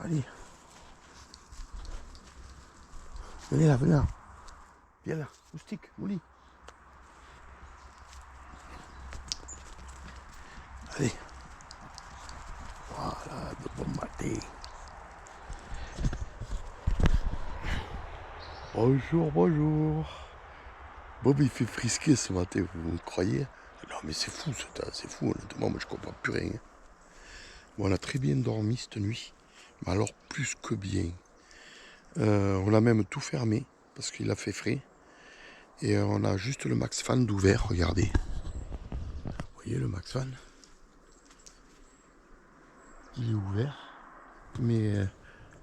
Allez. Venez là, venez là. Viens là, moustique, mouli. Allez. Voilà, de bon matin. Bonjour, bonjour. Bob, il fait frisquer ce matin, vous me croyez? Non, mais c'est fou, c'est fou, honnêtement, moi je comprends plus rien. Bon, on a très bien dormi cette nuit, mais alors plus que bien. On a même tout fermé, parce qu'il a fait frais. Et on a juste le Max Fan d'ouvert, regardez. Vous voyez le Max Fan? Il est ouvert. Mais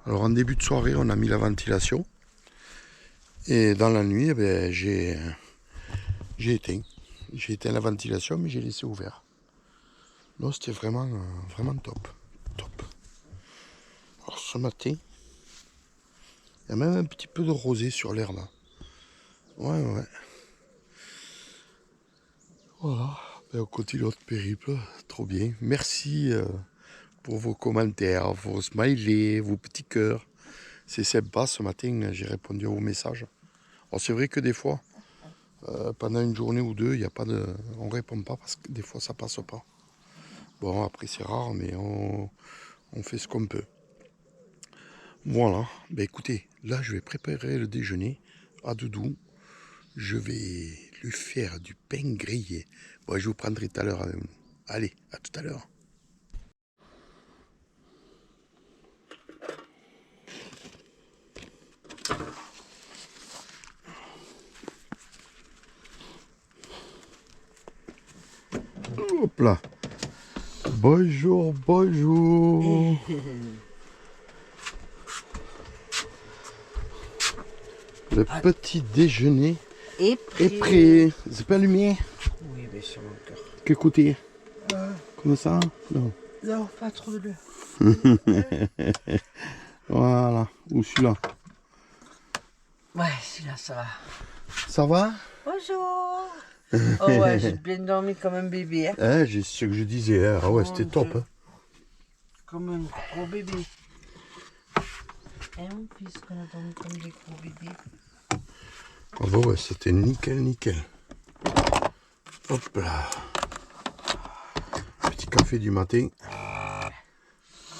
alors en début de soirée, on a mis la ventilation. Et dans la nuit, eh ben, j'ai éteint. J'ai éteint la ventilation, mais j'ai laissé ouvert. Non, c'était vraiment, vraiment top. Top. Alors ce matin, il y a même un petit peu de rosée sur l'air là. Ouais, ouais. Voilà. Ben, on continue notre périple. Trop bien. Merci pour vos commentaires, vos smileys, vos petits cœurs. C'est sympa. Ce matin, j'ai répondu à vos messages. Alors c'est vrai que des fois, pendant une journée ou deux, il y a pas de, on répond pas parce que des fois ça passe pas. Bon, après c'est rare, mais on fait ce qu'on peut. Voilà. Ben écoutez, là je vais préparer le déjeuner à Doudou. Je vais lui faire du pain grillé. Bon, je vous prendrai tout à l'heure avec nous. Allez, à tout à l'heure. Hop là. Bonjour, bonjour. Le petit déjeuner est prêt. C'est pas allumé? Oui, bien sûr, mon cœur. Quel côté? Comme ça? Non. Non, pas trop de Voilà. Ou celui-là? Ouais, celui-là, ça va. Ça va? Bonjour. Oh ouais, j'ai bien dormi comme un bébé. Hein. C'est ce que je disais. Hein. Ah ouais, c'était top. Hein. Comme un gros bébé. Et mon fils, qu'on a dormi comme des gros bébés. Ah bah ouais, c'était nickel, nickel. Hop là. Petit café du matin.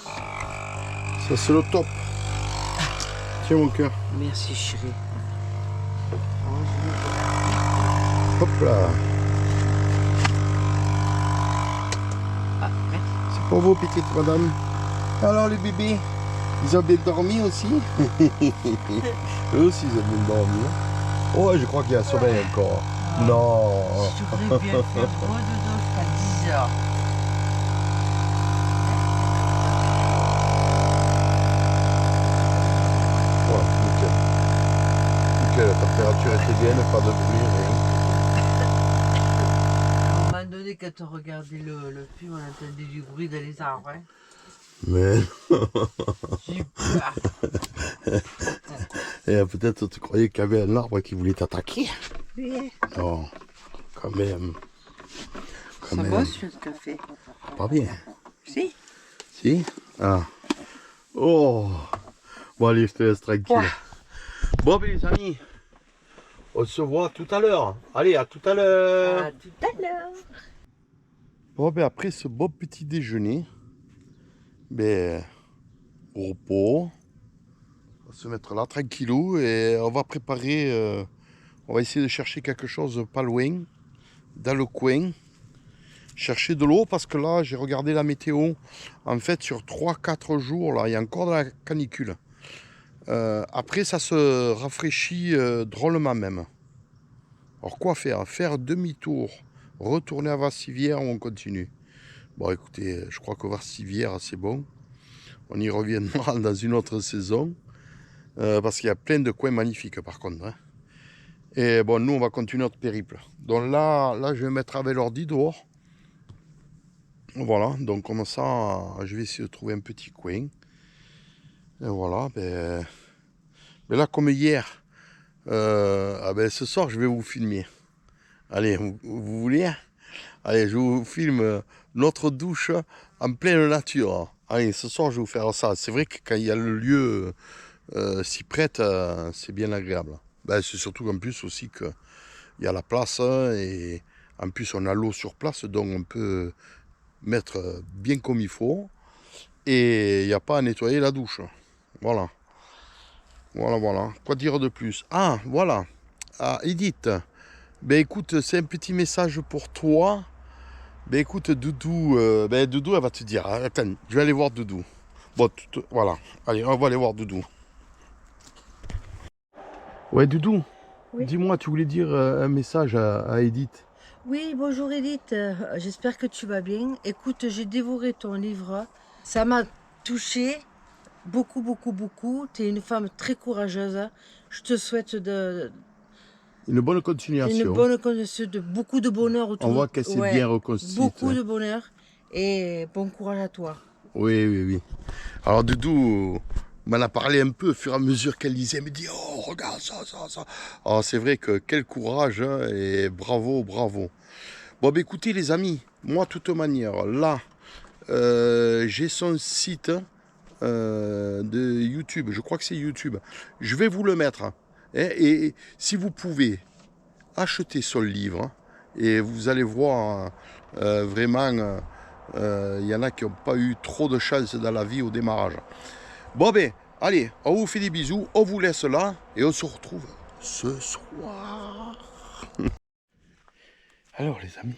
Ça, c'est le top. Tiens, mon cœur. Merci, chérie. Hop là. Ah, merci. C'est pour vous, petite madame. Alors, les bébés, ils ont bien dormi aussi? Eux aussi, ils ont bien dormi. Oh, je crois qu'il y a sommeil encore. Non. Je voudrais bien faire gros dodo jusqu'à 10h. Voilà, nickel. Nickel, la température était bien, pas de bruit, rien. À un moment donné, quand on regardait le film, on entendait du bruit dans les arbres. Hein. Mais J'ai peur. et peut-être tu croyais qu'il y avait un arbre qui voulait t'attaquer. Oui. Non, quand même. Quand Ça même. va, ce café? Pas bien. Si. Si? Ah. Oh. Bon, allez, je te laisse tranquille. Ouais. Bon, ben, les amis, on se voit tout à l'heure. Allez, à tout à l'heure. À tout à l'heure. Bon, ben, après ce beau petit déjeuner, ben, au repos, on va se mettre là tranquillou et on va préparer, on va essayer de chercher quelque chose pas loin, dans le coin. Chercher de l'eau parce que là, j'ai regardé la météo. En fait, sur 3-4 jours, là, il y a encore de la canicule. Après, ça se rafraîchit drôlement même. Alors, quoi faire? Faire demi-tour, retourner à Vassivière ou on continue? Bon, écoutez, je crois que Vassivière, c'est bon. On y reviendra dans une autre saison. Parce qu'il y a plein de coins magnifiques, par contre. Hein. Et bon, nous, on va continuer notre périple. Donc là je vais mettre avec l'ordi dehors. Voilà, donc comme ça, je vais essayer de trouver un petit coin. Et voilà, ben là, comme hier, ce soir, je vais vous filmer. Allez, vous voulez? Allez, je vous filme notre douche en pleine nature. Allez, ce soir, je vais vous faire ça. C'est vrai que quand il y a le lieu s'y prête, c'est bien agréable. Ben, c'est surtout qu'en plus aussi qu'il y a la place et en plus on a l'eau sur place, donc on peut mettre bien comme il faut et il n'y a pas à nettoyer la douche. Voilà. Voilà. Quoi dire de plus? Ah, voilà. Ah, Edith. Ben écoute, c'est un petit message pour toi. Ben écoute, Doudou, Doudou, elle va te dire. Attends, je vais aller voir Doudou. Bon, voilà. Allez, on va aller voir Doudou. Ouais, Doudou, Oui. dis-moi, tu voulais dire un message à Edith. Oui, bonjour Edith, j'espère que tu vas bien. Écoute, j'ai dévoré ton livre, ça m'a touchée beaucoup. Tu es une femme très courageuse. Je te souhaite Une bonne continuation. une bonne connaissance, de beaucoup de bonheur autour. On voit qu'elle s'est bien reconstruite. Beaucoup de bonheur et bon courage à toi. Oui. Alors Doudou m'en a parlé un peu au fur et à mesure qu'elle lisait. Elle me dit, oh, regarde ça. Alors c'est vrai que quel courage hein, et bravo. Bon, ben écoutez les amis, moi de toute manière, là, j'ai son site de YouTube. Je crois que c'est YouTube. Je vais vous le mettre. Hein, et si vous pouvez, achetez son livre. Hein, et vous allez voir vraiment... il y en a qui n'ont pas eu trop de chance dans la vie au démarrage. Bon ben, allez, on vous fait des bisous, on vous laisse là et on se retrouve ce soir. Alors les amis,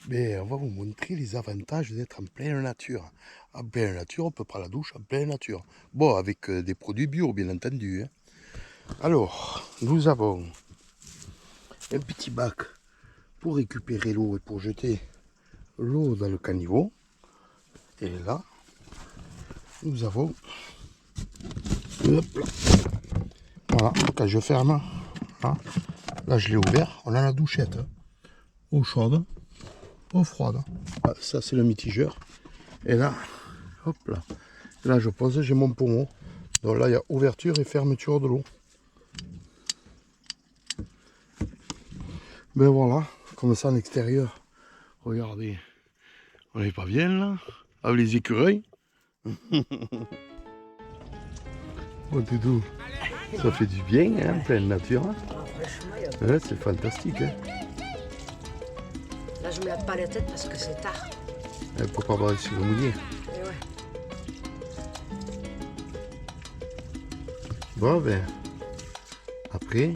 ben, on va vous montrer les avantages d'être en pleine nature. En pleine nature, on peut prendre la douche en pleine nature. Bon, avec des produits bio bien entendu. Hein. Alors, nous avons un petit bac pour récupérer l'eau et pour jeter l'eau dans le caniveau. Et là, nous avons... Hop là. Voilà, quand je ferme, là je l'ai ouvert, on a la douchette. Eau chaude, eau froide. Ah, ça c'est le mitigeur. Et là, hop là. Et là je pose, j'ai mon pommeau. Donc là il y a ouverture et fermeture de l'eau. Ben voilà, comme ça en extérieur. Regardez, on n'est pas bien là, avec les écureuils. Oh Doudou, ça fait du bien, hein, pleine nature. Hein. Ouais, c'est fantastique. Hein. Là, je me lave pas la tête parce que c'est tard. Pour pas avoir les cheveux mouillés. Et ouais. Bon ben, après,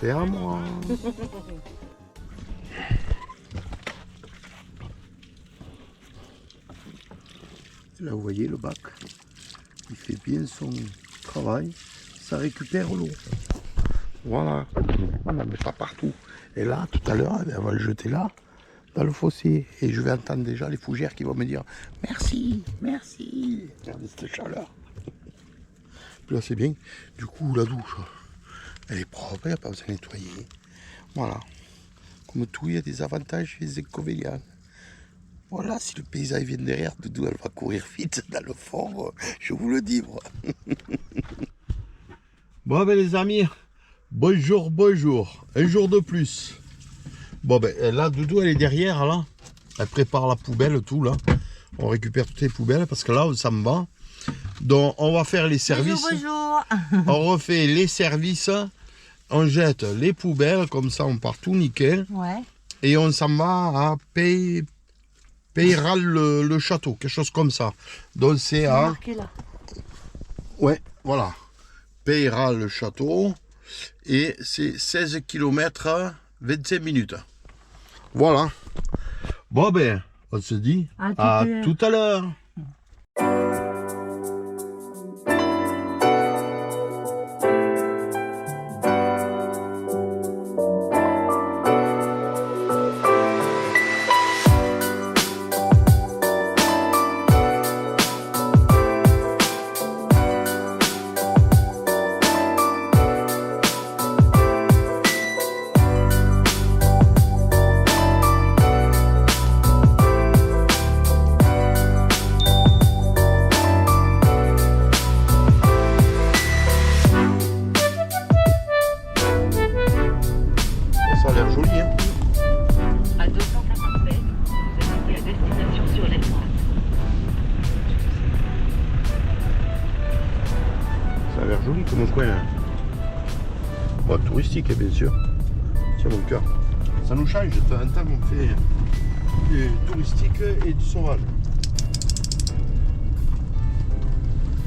fais à moi. Là, vous voyez le bac, il fait bien son travail, ça récupère l'eau. Voilà, on n'en met pas partout. Et là, tout à l'heure, on va le jeter là, dans le fossé. Et je vais entendre déjà les fougères qui vont me dire merci. Regardez cette chaleur. Puis là, c'est bien. Du coup, la douche, elle est propre, il n'y a pas besoin de nettoyer. Voilà. Comme tout, il y a des avantages et des inconvénients. Voilà, si le paysage vient derrière, Doudou, elle va courir vite dans le fond, je vous le dis, moi. Bon, ben les amis, bonjour, un jour de plus. Bon, ben là, Doudou, elle est derrière, là. Elle prépare la poubelle, tout, là. On récupère toutes les poubelles, parce que là, on s'en va. Donc, on va faire les services. Bonjour. On refait les services, on jette les poubelles, comme ça, on part tout nickel. Ouais. Et on s'en va à Peyral le château, quelque chose comme ça. Donc c'est à... marqué là. Ouais, voilà. Peyral le château. Et c'est 16 km 25 minutes. Voilà. Bon ben, on se dit à tout à l'heure. comme coin. Bon, touristique, bien sûr. Tiens, mon cœur. Ça nous change. De temps en temps, on fait du touristique et du sauvage.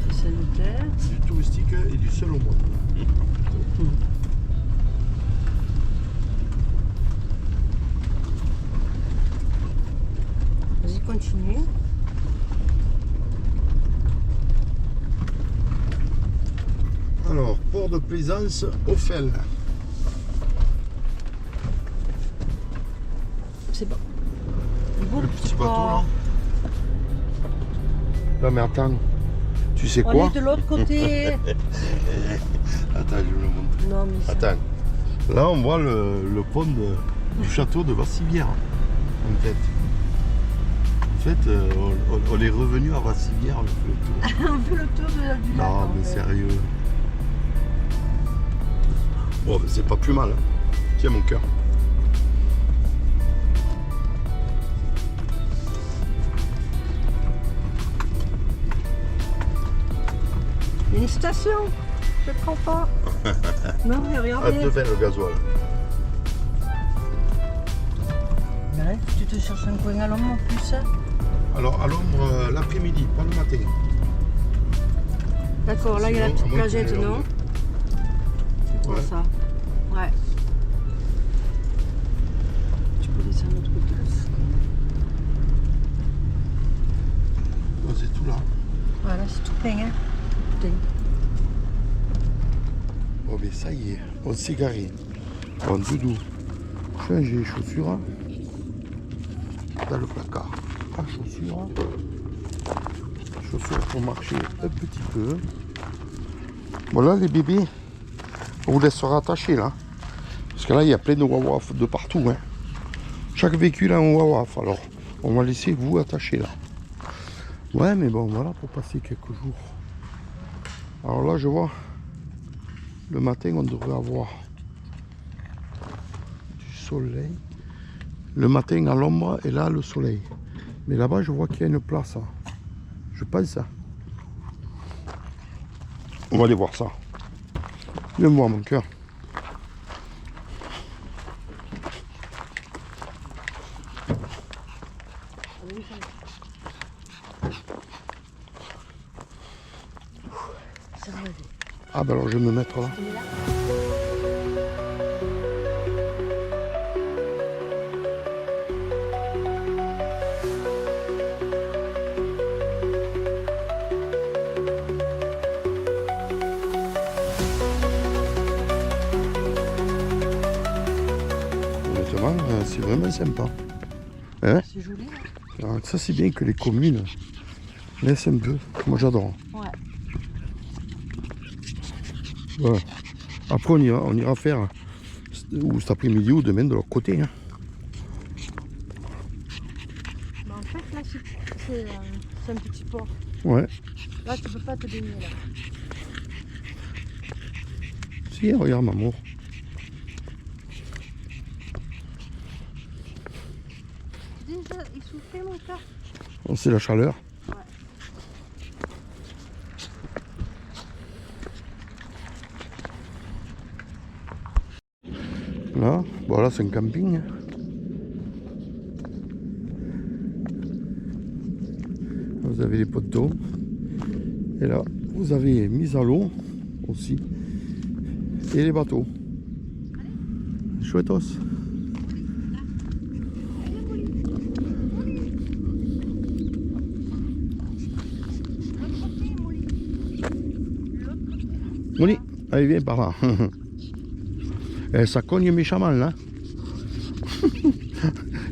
C'est sanitaire. Du touristique et du seul au monde. Vas-y, continue. Alors, port de plaisance, Ophel. C'est bon. Beau Le petit bateau port. là. Non mais attends, tu sais On quoi? est de l'autre côté. Attends, je vais le montrer. Non, mais ça... Attends, là on voit le pont du château de Vassivière. En fait, on est revenu à Vassivière, on fait le tour. On fait le tour du lac. Non en mais fait. sérieux. Bon, mais c'est pas plus mal. Hein. Tiens mon cœur. Une station. Je ne prends pas. Non, mais À regardez. 2,20 le gasoil. Ben, tu te cherches un coin à l'homme en plus. Alors à l'ombre l'après-midi, pas le matin. D'accord, là il y a la Sinon, petite à moins que plagette, tu aies non? C'est pour Ouais. ça. Ouais. Tu peux laisser un autre côté aussi. Oh, c'est tout là. Voilà, c'est tout plein, hein? Putain. Oh ben ça y est, on s'est garé. Bon doudou, changer les chaussures hein, dans le placard. À chaussures. Chaussures pour marcher un petit peu. Voilà les bébés, on vous laisse rattacher là. Parce que là il y a plein de wawaf de partout. Hein. Chaque véhicule a un wawaf, alors on va laisser vous attacher là. Ouais mais bon voilà pour passer quelques jours. Alors là je vois. Le matin, on devrait avoir du soleil. Le matin à l'ombre et là le soleil. Mais là-bas, je vois qu'il y a une place. Hein. Je pense ça. On va aller voir ça. Viens me voir, mon cœur. Ça va aller. Ah ben alors je vais me mettre là. Honnêtement, c'est vraiment sympa. Hein? C'est joli, là. Alors, ça c'est bien que les communes laissent un peu. Moi j'adore. Ouais. Voilà. Après on ira faire ou cet après-midi ou demain de l'autre côté. Hein. Mais en fait, là, c'est un petit port. Ouais. Là, tu peux pas te baigner, là. Si, regarde maman. Déjà, il souffrait, mon cœur. Oh, c'est la chaleur. Ouais. Là, voilà, c'est un camping. Vous avez les potes d'eau. Et là, vous avez mise à l'eau aussi. Et les bateaux. Chouettos. Molly, allez, viens par là. Et ça cogne méchamment là.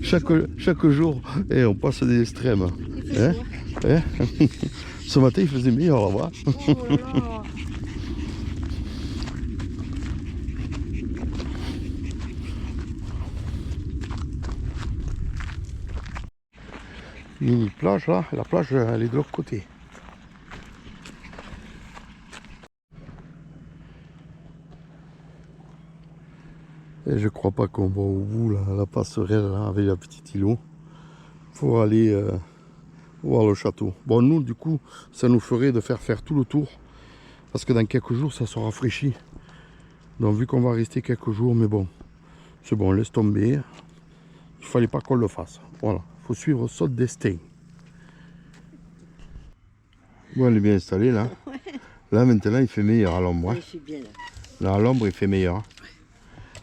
chaque jour, et on passe des extrêmes. Hein? Hein? Ce matin, il faisait meilleur là-bas. Oh là là. Mini plage là, la plage elle est de l'autre côté. Et je crois pas qu'on va au bout là, la passerelle là, avec la petite îlot pour aller voir le château. Bon nous du coup ça nous ferait de faire tout le tour Parce que dans quelques jours, ça se rafraîchit. Donc vu qu'on va rester quelques jours, mais bon, c'est bon, laisse tomber. Il fallait pas qu'on le fasse. Voilà, il faut suivre son destin. Bon, elle est bien installée là. Ouais. Là maintenant, il fait meilleur à l'ombre. Hein. Oui, c'est bien là. Là, à l'ombre, il fait meilleur.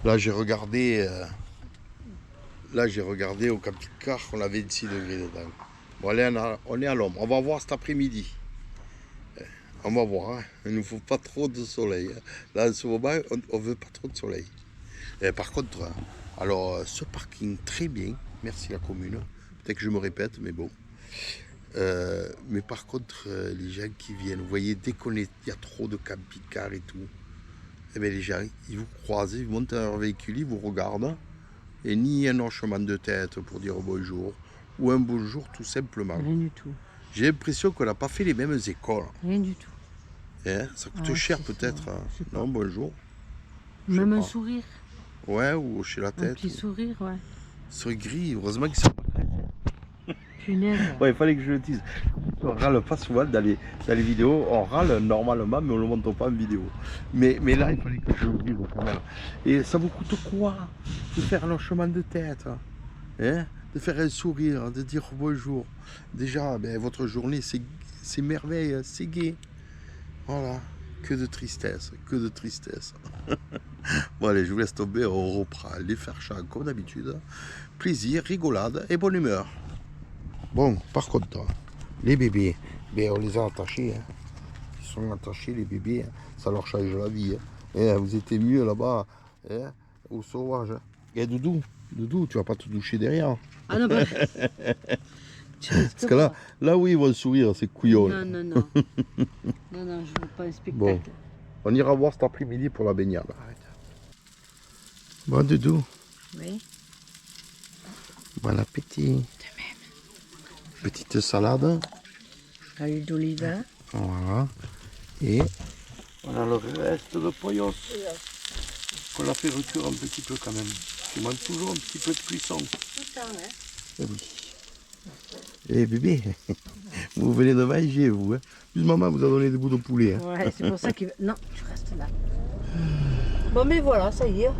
Là, j'ai regardé. Au camping-car, on avait 26 degrés dedans. Bon, allez, on est à l'ombre. On va voir cet après-midi. On va voir. Hein. Il ne nous faut pas trop de soleil. Hein. Là, en ce moment, on ne veut pas trop de soleil. Et par contre, alors, ce parking, très bien. Merci la commune. Peut-être que je me répète, mais bon. Mais par contre, les gens qui viennent, vous voyez, dès qu'il y a trop de camping-cars et tout, eh bien, les gens, ils vous croisent, ils montent dans leur véhicule, ils vous regardent. Et ni un hochement de tête pour dire bonjour, ou un bonjour tout simplement. Rien du tout. J'ai l'impression qu'on n'a pas fait les mêmes écoles. Rien du tout. Hein, ça coûte Ah, cher c'est peut-être. ça, Hein. je sais pas. Non, bonjour. Je sais Même un pas. sourire. Ouais, ou hocher la Un tête. petit sourire, ouais. Ce gris, heureusement qu'ils sont pas très. Punaise. Ouais, il fallait que je le dise. On râle pas souvent dans les vidéos. On râle normalement, mais on ne le montre pas en vidéo. Mais là, il fallait que je le dise quand même. Et ça vous coûte quoi de faire un hochement de tête, hein, de faire un sourire, de dire bonjour. Déjà, ben, votre journée, c'est merveille, c'est gai. Voilà. Que de tristesse, que de tristesse. Bon allez, je vous laisse tomber, on reprend les faire-champs comme d'habitude. Plaisir, rigolade et bonne humeur. Bon, par contre, les bébés, ben, on les a attachés. Hein. Ils sont attachés, les bébés. Hein. Ça leur change la vie. Hein. Et, vous étiez mieux là-bas, hein, au sauvage. Et Doudou, tu vas pas te doucher derrière. Ah non, bah... Parce que là où ils vont sourire, c'est couillon. Non, non, non. Non, non, je veux pas un spectacle. Bon, on ira voir cet après-midi pour la baignade. Bon, Doudou, Oui. bon appétit. De même. Petite salade. À l'huile d'olive. Voilà. Et on a le reste de poyos. On l'a fait recuire un petit peu quand même. Il manque toujours un petit peu de cuisson. Tout le temps, hein. Eh oui. Eh bébé, vous venez de manger, vous. Hein. Plus maman vous a donné des bouts de poulet. Hein. Ouais, c'est pour ça qu'il... Non, tu restes là. Bon, mais voilà, ça y est.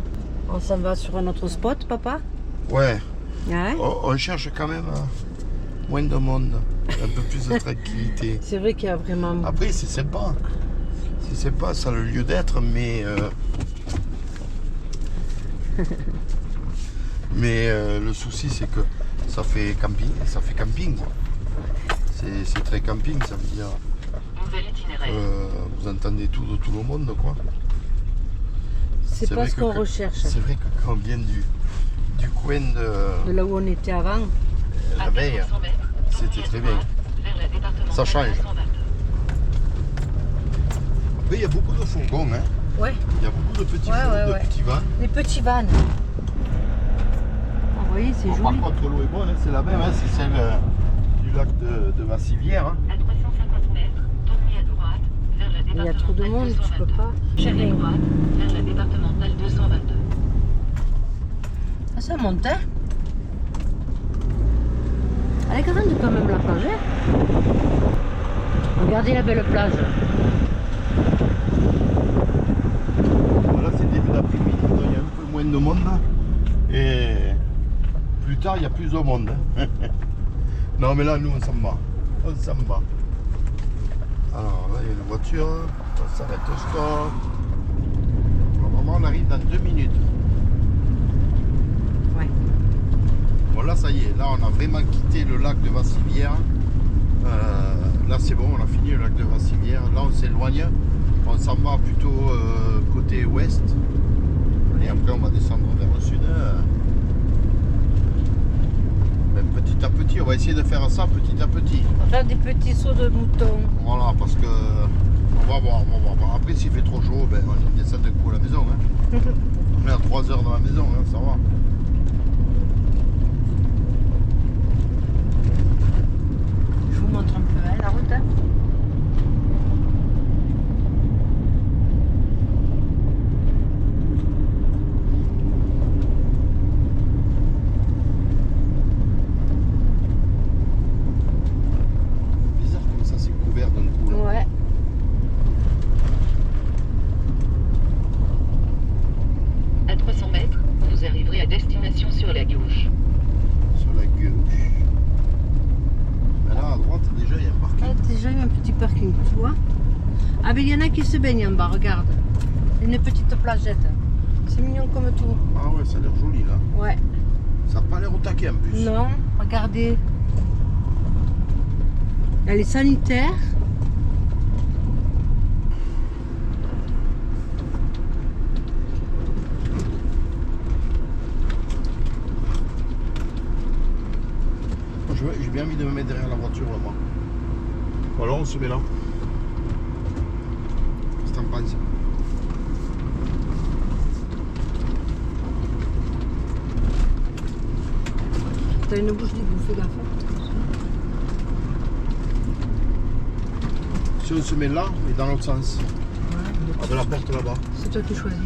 On s'en va sur un autre spot, papa. Ouais, Ouais. on cherche quand même moins de monde, un peu plus de tranquillité. C'est vrai qu'il y a vraiment... Après, c'est sympa. C'est sympa, ça a le lieu d'être, mais... le souci, c'est que ça fait camping. C'est très camping, ça veut dire... vous entendez tout de tout le monde, quoi. C'est pas vrai ce que- qu'on recherche. C'est vrai que quand on vient du coin De là où on était avant. la veille, c'était très bien. Ça change. Après, il y a beaucoup de fourgons, hein. Ouais. Il y a beaucoup de petits Ouais, fourgons, ouais, de ouais. petits vans. Les petits vannes. Ah, vous voyez, c'est Bon, joli. par contre, l'eau est bonne, hein, c'est la même, hein, c'est celle du lac de Vassivière. Hein. À 350 mètres, tournez à droite vers la Il y a départementale trop de monde, tu 222. peux pas. Tournez à droite vers la départementale 222. Ah, ça monte, hein. Elle est grande quand même la plage, hein. Regardez la belle plage. Voilà, c'est début d'après-midi, donc il y a un peu moins de monde. Et plus tard, il y a plus de monde. Non, mais là, nous, on s'en va. On s'en va. Alors, là, il y a une voiture. On s'arrête au stop. Normalement, on arrive dans 2 minutes. Ouais. Bon, là, ça y est. Là, on a vraiment quitté le lac de Vassivière. Là, c'est bon, on a fini le lac de Vassivière. Là, on s'éloigne. On s'en va plutôt côté ouest. Et après, on va descendre vers le sud. Mais petit à petit, on va essayer de faire ça petit à petit. On va faire des petits sauts de mouton. Voilà, parce que on va voir. Après, s'il fait trop chaud, ben, on descend de coup à la maison. Hein. On est à 3 heures dans la maison, hein, ça va. Je vous montre un peu, hein, la route. Hein. Bizarre comme ça, c'est couvert d'un coup. Là. Ouais. déjà, il y a un parking. Ah, déjà, il y a un petit parking, tu vois. Ah, mais il y en a qui se baignent en bas, regarde. Une petite plagette. C'est mignon comme tout. Ah ouais, ça a l'air joli là. Ouais. Ça n'a pas l'air au taquet en plus. Non, regardez. Elle est sanitaire. J'ai bien envie de me mettre derrière la voiture là, moi. Voilà, on se met là. Qu'est-ce que t'en penses? T'as une bouche d'égout, fais gaffe. Si on se met là, et dans l'autre sens. Ouais, De la porte là-bas. c'est toi qui choisis.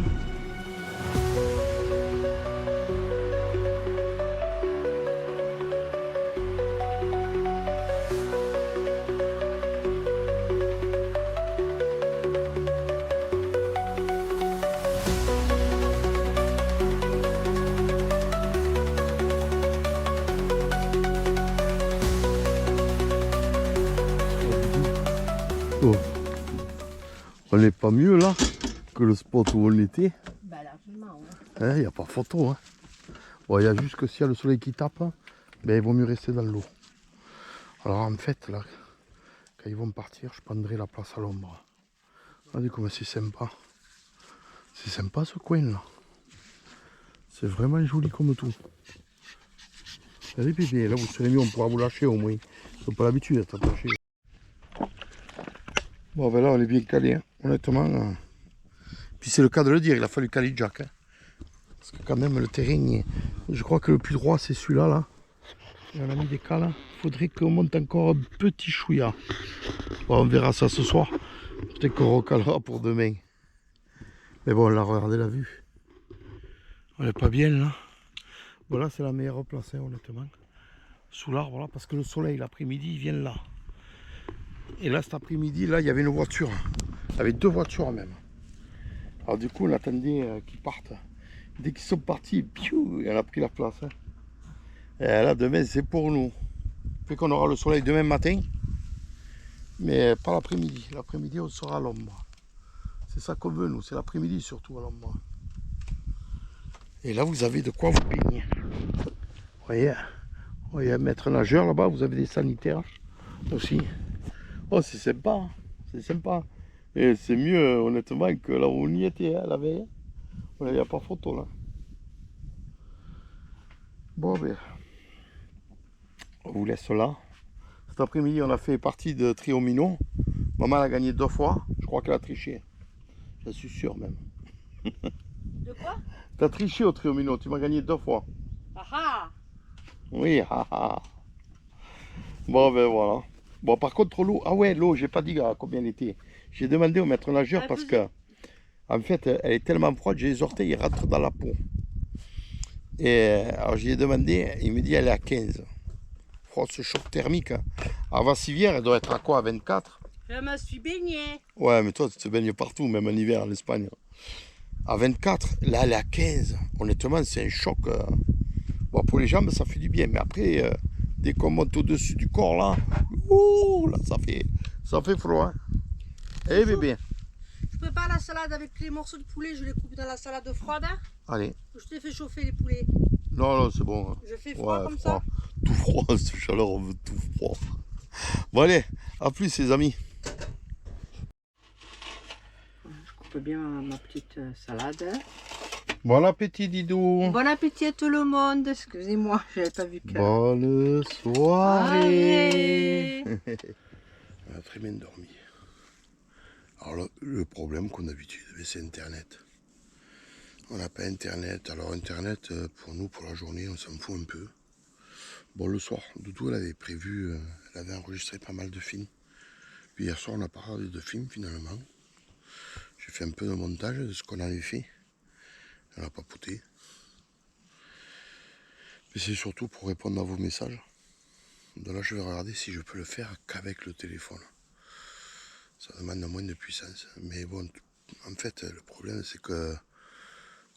Oh. On n'est pas mieux là que le spot où on était. Bah largement, ouais. Il n'y a pas photo. Hein. Bon, il y a juste que s'il y a le soleil qui tape, ben, il vaut mieux rester dans l'eau. Alors en fait, là, quand ils vont partir, je prendrai la place à l'ombre. Regardez comme c'est sympa. C'est sympa ce coin là. C'est vraiment joli comme tout. Allez bébé, là vous serez mieux, on pourra vous lâcher au moins. Ils n'ont pas l'habitude d'être attachés. Bon ben là on est bien calé, hein. Honnêtement. Puis c'est le cas de le dire, il a fallu caler Jack. Hein. Parce que quand même le terrain, je crois que le plus droit c'est celui-là. Là. Et on a mis des cales. Il faudrait qu'on monte encore un petit chouïa. Bon, on verra ça ce soir. Peut-être qu'on recalera pour demain. Mais bon là, regardez la vue. On n'est pas bien là. Voilà, c'est la meilleure place, hein, honnêtement. Sous l'arbre là, parce que le soleil l'après-midi il vient là. Et là cet après-midi, là il y avait une voiture. Il y avait deux voitures même. Alors du coup on attendait qu'ils partent. Dès qu'ils sont partis, piou, et on a pris la place. Hein. Et là demain c'est pour nous. Fait qu'on aura le soleil demain matin. Mais pas l'après-midi. L'après-midi on sera à l'ombre. C'est ça qu'on veut nous, c'est l'après-midi surtout à l'ombre. Et là vous avez de quoi vous baigner. Vous voyez un maître nageur là-bas, vous avez des sanitaires aussi. Oh c'est sympa, hein. C'est sympa. Et c'est mieux honnêtement que là où on y était hein, la veille. Il n'y a pas photo là. Bon ben, on vous laisse là. Cet après-midi on a fait partie de Triomino. Maman a gagné 2 fois, je crois qu'elle a triché. J'en suis sûr même. De quoi? T'as triché au Triomino, tu m'as gagné 2 fois. Ah ah. Oui, haha. Bon ben voilà. Bon par contre l'eau, ah ouais l'eau, j'ai pas dit à combien elle était. J'ai demandé au maître nageur parce que en fait elle est tellement froide, j'ai les orteils ils rentrent dans la peau. Et alors j'ai demandé, il me dit elle est à 15. Oh, ce choc thermique. Hein. À Vassivière, elle doit être à quoi, à 24? Je me suis baignée. Ouais mais toi tu te baignes partout, même en hiver en Espagne. À 24, là elle est à 15. Honnêtement c'est un choc. Bon pour les jambes ça fait du bien, mais après dès qu'on monte au-dessus du corps là, ouh, là ça fait froid. Hein. Eh bébé. Je prépare la salade avec les morceaux de poulet, je les coupe dans la salade froide. Allez. Je te fais chauffer les poulets. Non, c'est bon. Je fais froid comme froid. ça. Tout froid, cette chaleur, on veut tout froid. Bon allez, à plus les amis. Je coupe bien ma petite salade. Bon appétit Didou. Bon appétit à tout le monde. Excusez-moi, je n'avais pas vu que... Bonne soirée. Allez. On a très bien dormi. Alors le problème qu'on a l'habitude, c'est Internet. On n'a pas Internet. Alors Internet, pour nous, pour la journée, on s'en fout un peu. Bon, le soir, Doudou, elle avait prévu, elle avait enregistré pas mal de films. Puis hier soir, on n'a pas regardé de films finalement. J'ai fait un peu de montage de ce qu'on avait fait. On a papoté. Mais c'est surtout pour répondre à vos messages. Donc là, je vais regarder si je peux le faire qu'avec le téléphone. Ça demande moins de puissance. Mais bon, en fait, le problème, c'est que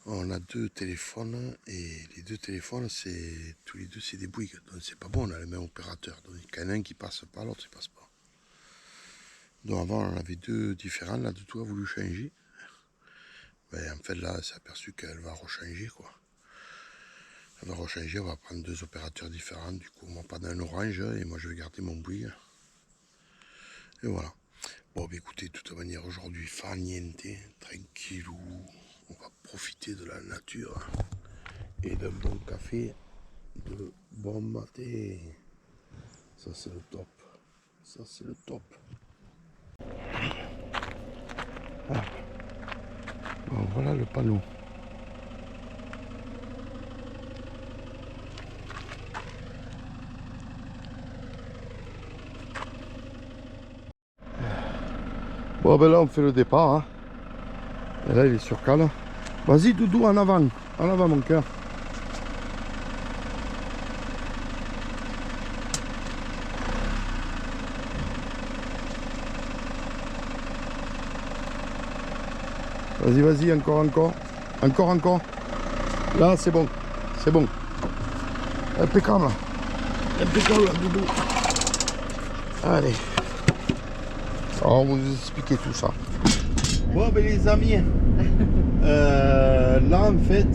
On a 2 téléphones et les 2 téléphones, c'est tous les deux c'est des Bouygues. Donc c'est pas bon, on a le même opérateur. Donc il y en a un qui passe pas, l'autre il passe pas. Donc avant on en avait 2 différents, là du tout a voulu changer. Ben, en fait là elle s'est aperçue qu'elle va rechanger quoi. Elle va rechanger, on va prendre 2 opérateurs différents. Du coup on va prendre un orange et moi je vais garder mon Bouygues. Et voilà. Bon bah écoutez, de toute manière aujourd'hui fa niente, tranquillou. On va profiter de la nature et d'un bon café de bon matin. Ça c'est le top. Ça c'est le top. Ah. Bon, voilà le panneau. Bon ben là on fait le départ. Hein. Et là il est sur cale. Vas-y Doudou, en avant mon cœur. Vas-y, encore. Là c'est bon, Impeccable là, Doudou. Allez. Alors, on va vous expliquer tout ça. Bon ben les amis, là en fait,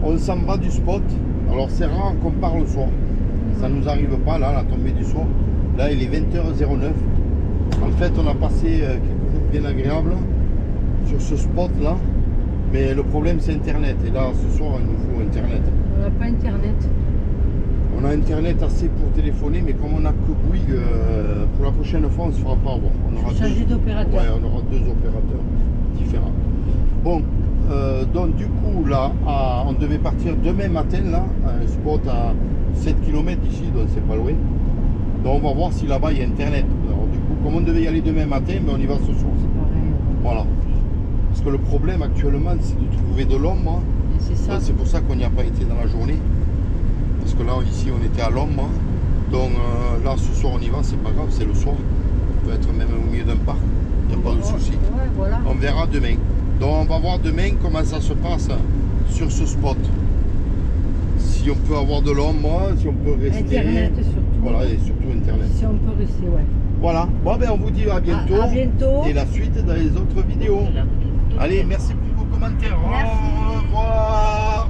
on s'en va du spot. Alors c'est rare qu'on part le soir. Ça nous arrive pas là, la tombée du soir. Là il est 20h09. En fait on a passé quelque chose de bien agréable sur ce spot là. Mais le problème c'est internet. Et là ce soir il nous faut internet. On n'a pas internet. On a internet assez pour téléphoner, mais comme on n'a que Bouygues, pour la prochaine fois on ne se fera pas avoir. On aura changer d'opérateur. Ouais, on aura 2 opérateurs différents. Bon, donc du coup là, on devait partir demain matin là, à un spot à 7 km d'ici, donc c'est pas loin. Donc on va voir si là-bas il y a internet. Alors du coup, comme on devait y aller demain matin, mais on y va ce soir. Voilà. Parce que le problème actuellement c'est de trouver de l'ombre. C'est ça. C'est pour ça qu'on n'y a pas été dans la journée. Parce que là ici on était à l'ombre. Donc là ce soir on y va, c'est pas grave, c'est le soir. On peut être même au milieu d'un parc, il n'y a pas de souci. Ouais, voilà. On verra demain. Donc on va voir demain comment ça se passe sur ce spot. Si on peut avoir de l'ombre, si on peut rester. Internet surtout. Voilà, et surtout internet. Si on peut rester, ouais. Voilà. Bon ben on vous dit à bientôt. À bientôt. Et la suite dans les autres vidéos. Allez, merci pour vos commentaires. Merci. Au revoir.